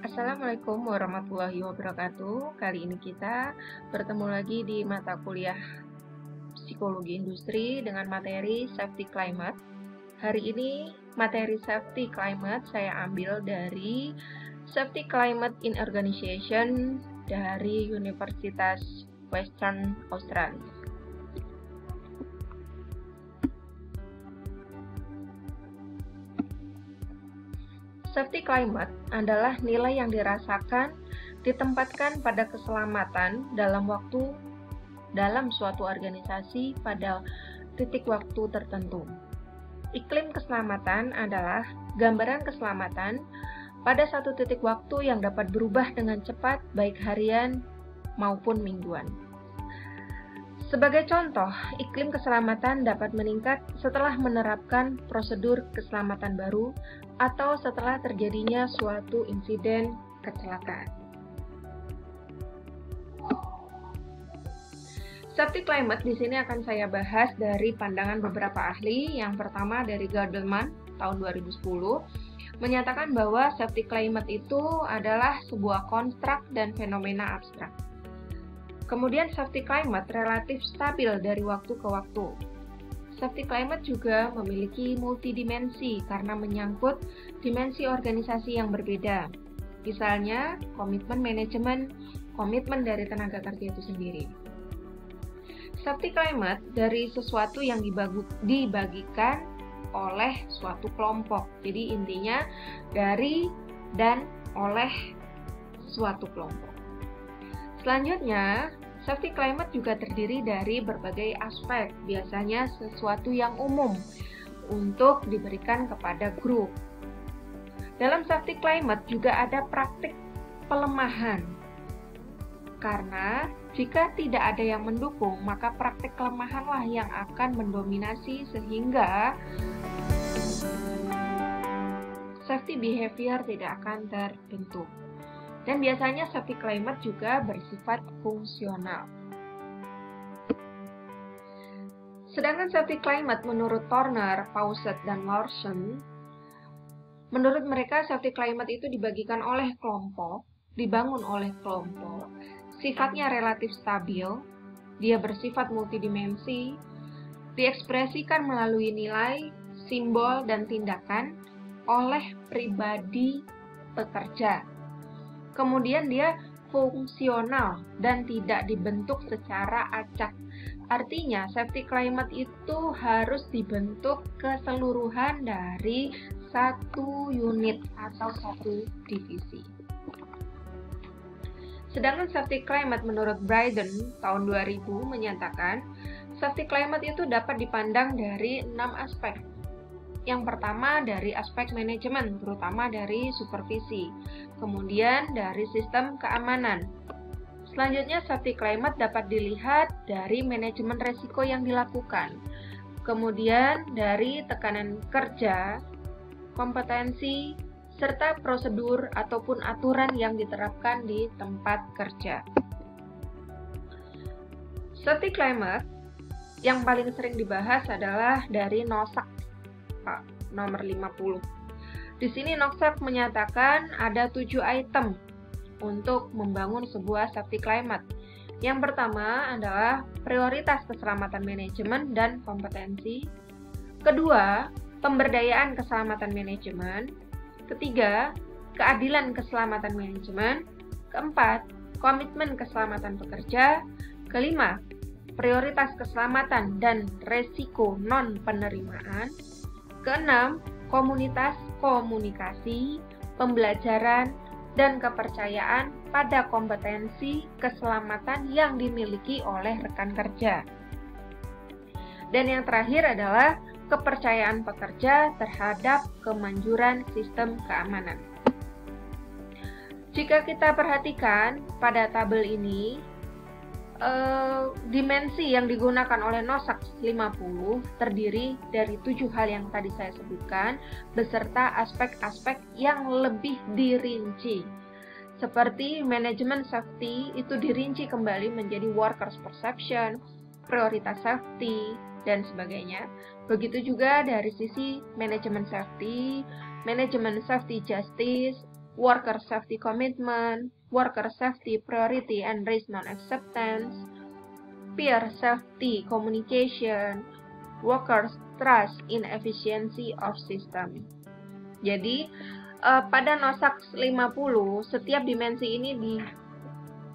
Assalamualaikum warahmatullahi wabarakatuh. Kali ini kita bertemu lagi di mata kuliah Psikologi Industri dengan materi Safety Climate. Hari ini materi Safety Climate saya ambil dari Safety Climate in Organization dari Universitas Western Australia. Safety climate adalah nilai yang dirasakan ditempatkan pada keselamatan dalam suatu organisasi pada titik waktu tertentu. Iklim keselamatan adalah gambaran keselamatan pada satu titik waktu yang dapat berubah dengan cepat baik harian maupun mingguan. Sebagai contoh, iklim keselamatan dapat meningkat setelah menerapkan prosedur keselamatan baru atau setelah terjadinya suatu insiden kecelakaan. Safety climate di sini akan saya bahas dari pandangan beberapa ahli. Yang pertama dari Gardelman tahun 2010 menyatakan bahwa safety climate itu adalah sebuah konstruk dan fenomena abstrak. Kemudian safety climate relatif stabil dari waktu ke waktu. Safety climate juga memiliki multidimensi karena menyangkut dimensi organisasi yang berbeda. Misalnya, komitmen manajemen, komitmen dari tenaga kerja itu sendiri. Safety climate dari sesuatu yang dibagikan oleh suatu kelompok. Jadi intinya dari dan oleh suatu kelompok. Selanjutnya, safety climate juga terdiri dari berbagai aspek, biasanya sesuatu yang umum untuk diberikan kepada grup. Dalam safety climate juga ada praktik pelemahan, karena jika tidak ada yang mendukung, maka praktik kelemahanlah yang akan mendominasi sehingga safety behavior tidak akan terbentuk. Dan biasanya safety climate juga bersifat fungsional. Sedangkan safety climate menurut Turner, Fawcett, dan Larson, menurut mereka safety climate itu dibagikan oleh kelompok, dibangun oleh kelompok, sifatnya relatif stabil, dia bersifat multidimensi, diekspresikan melalui nilai, simbol, dan tindakan oleh pribadi pekerja. Kemudian dia fungsional dan tidak dibentuk secara acak. Artinya, safety climate itu harus dibentuk keseluruhan dari satu unit atau satu divisi. Sedangkan safety climate menurut Bryden tahun 2000 menyatakan, safety climate itu dapat dipandang dari 6 aspek. Yang pertama dari aspek manajemen, terutama dari supervisi. Kemudian dari sistem keamanan. Selanjutnya safety climate dapat dilihat dari manajemen resiko yang dilakukan. Kemudian dari tekanan kerja, kompetensi, serta prosedur ataupun aturan yang diterapkan di tempat kerja. Safety climate yang paling sering dibahas adalah dari NOSAC nomor 50. Di sini NOSAC menyatakan ada 7 item untuk membangun sebuah safety climate. Yang pertama adalah prioritas keselamatan manajemen dan kompetensi. Kedua, pemberdayaan keselamatan manajemen. Ketiga, keadilan keselamatan manajemen. Keempat, komitmen keselamatan pekerja. Kelima, prioritas keselamatan dan resiko non-penerimaan. Keenam, komunitas komunikasi, pembelajaran, dan kepercayaan pada kompetensi keselamatan yang dimiliki oleh rekan kerja. Dan yang terakhir adalah kepercayaan pekerja terhadap kemanjuran sistem keamanan. Jika kita perhatikan pada tabel ini, dimensi yang digunakan oleh NOSAC 50 terdiri dari 7 hal yang tadi saya sebutkan, beserta aspek-aspek yang lebih dirinci. Seperti manajemen safety itu dirinci kembali menjadi workers perception, prioritas safety, dan sebagainya. Begitu juga dari sisi manajemen safety justice, worker safety commitment, worker safety priority and risk non-acceptance, peer safety communication, workers trust in efficiency of system. Jadi, pada NOSAK 50, setiap dimensi ini di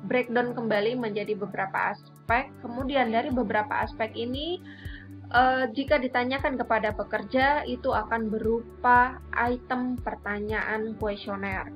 breakdown kembali menjadi beberapa aspek. Kemudian dari beberapa aspek ini, jika ditanyakan kepada pekerja, itu akan berupa item pertanyaan kuesioner.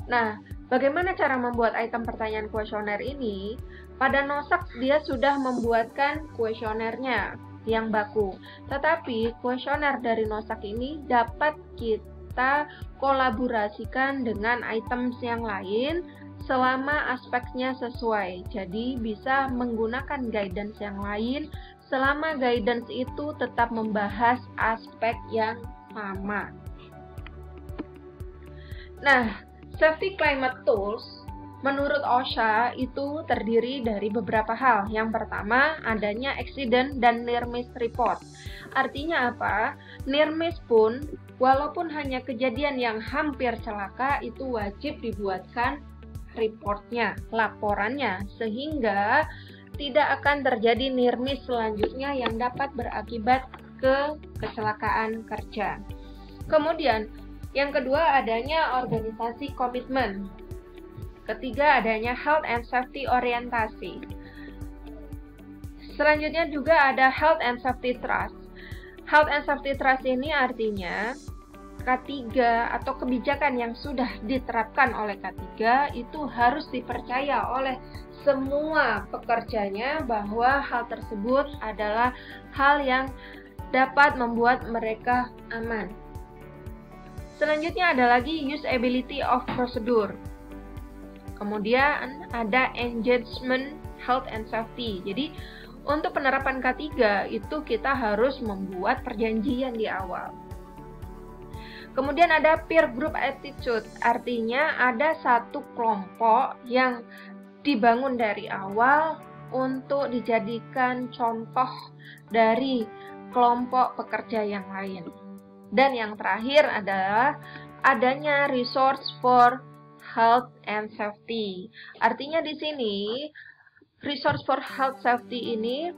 Nah, bagaimana cara membuat item pertanyaan kuesioner ini? Pada NOSAK dia sudah membuatkan kuesionernya yang baku. Tetapi kuesioner dari NOSAK ini dapat kita kolaborasikan dengan items yang lain selama aspeknya sesuai. Jadi bisa menggunakan guidance yang lain selama guidance itu tetap membahas aspek yang sama. Nah, Safety Climate Tools menurut OSHA itu terdiri dari beberapa hal. Yang pertama, adanya accident dan near miss report. Artinya apa? Near miss pun, walaupun hanya kejadian yang hampir celaka, itu wajib dibuatkan reportnya, laporannya, sehingga tidak akan terjadi near miss selanjutnya yang dapat berakibat ke kecelakaan kerja. Kemudian, yang kedua adanya organisasi komitmen. Ketiga adanya health and safety orientasi. Selanjutnya juga ada health and safety trust. Health and safety trust ini artinya K3 atau kebijakan yang sudah diterapkan oleh K3 itu harus dipercaya oleh semua pekerjanya bahwa hal tersebut adalah hal yang dapat membuat mereka aman. Selanjutnya ada lagi usability of procedure. Kemudian ada engagement health and safety. Jadi untuk penerapan K3 itu kita harus membuat perjanjian di awal. Kemudian ada peer group attitude. Artinya ada satu kelompok yang dibangun dari awal untuk dijadikan contoh dari kelompok pekerja yang lain. Dan yang terakhir adalah adanya resource for health and safety. Artinya di sini resource for health safety ini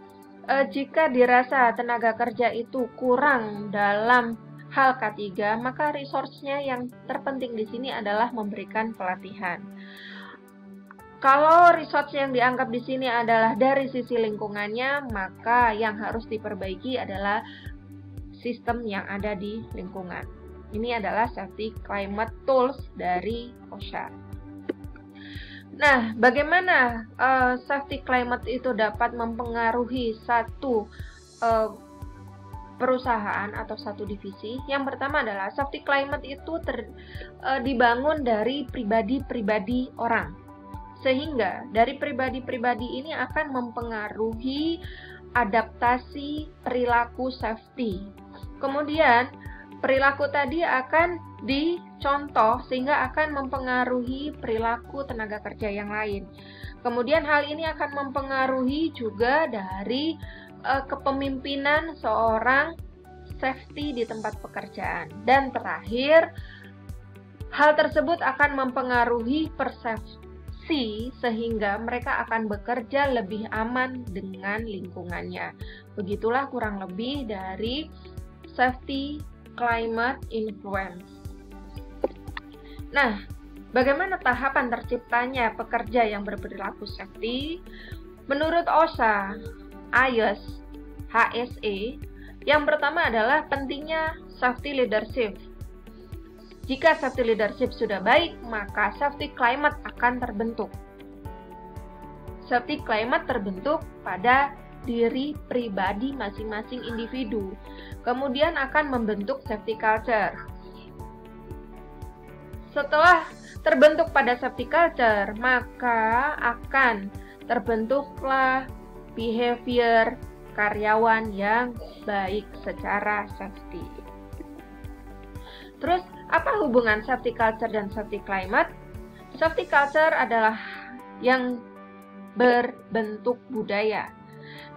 jika dirasa tenaga kerja itu kurang dalam hal K3, maka resource-nya yang terpenting di sini adalah memberikan pelatihan. Kalau resource yang dianggap di sini adalah dari sisi lingkungannya, maka yang harus diperbaiki adalah sistem yang ada di lingkungan. Ini adalah Safety Climate Tools dari OSHA. Nah, bagaimana Safety Climate itu dapat mempengaruhi satu perusahaan atau satu divisi? Yang pertama adalah Safety Climate itu dibangun dari pribadi-pribadi orang. Sehingga dari pribadi-pribadi ini akan mempengaruhi adaptasi perilaku safety. Kemudian perilaku tadi akan dicontoh sehingga akan mempengaruhi perilaku tenaga kerja yang lain. Kemudian hal ini akan mempengaruhi juga dari kepemimpinan seorang safety di tempat pekerjaan. Dan terakhir, hal tersebut akan mempengaruhi persepsi sehingga mereka akan bekerja lebih aman dengan lingkungannya. Begitulah kurang lebih dari Safety Climate Influence. Nah, bagaimana tahapan terciptanya pekerja yang berperilaku safety? Menurut OSHA, IAS, HSE, yang pertama adalah pentingnya safety leadership. Jika safety leadership sudah baik, maka safety climate akan terbentuk. Safety climate terbentuk pada diri pribadi masing-masing individu. Kemudian akan membentuk safety culture. Setelah terbentuk pada safety culture, maka akan terbentuklah behavior karyawan yang baik secara safety. Terus, apa hubungan safety culture dan safety climate? Safety culture adalah yang berbentuk budaya.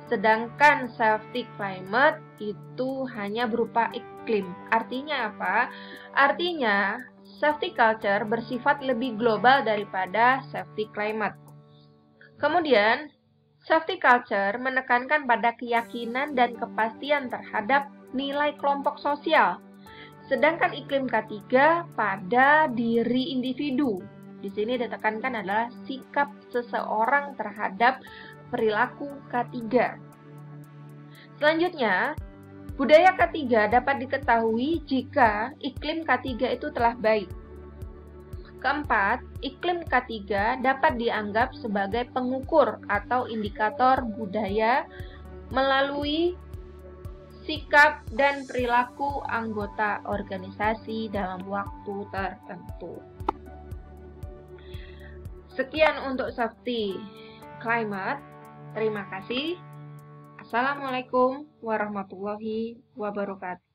Sedangkan safety climate itu hanya berupa iklim. Artinya apa? Artinya safety culture bersifat lebih global daripada safety climate. Kemudian, safety culture menekankan pada keyakinan dan kepastian terhadap nilai kelompok sosial, sedangkan iklim K3 pada diri individu. Di sini ditekankan adalah sikap seseorang terhadap perilaku K3. Selanjutnya, budaya K3 dapat diketahui jika iklim K3 itu telah baik. Keempat, iklim K3 dapat dianggap sebagai pengukur atau indikator budaya melalui sikap dan perilaku anggota organisasi dalam waktu tertentu. Sekian untuk safety climate. Terima kasih. Assalamualaikum warahmatullahi wabarakatuh.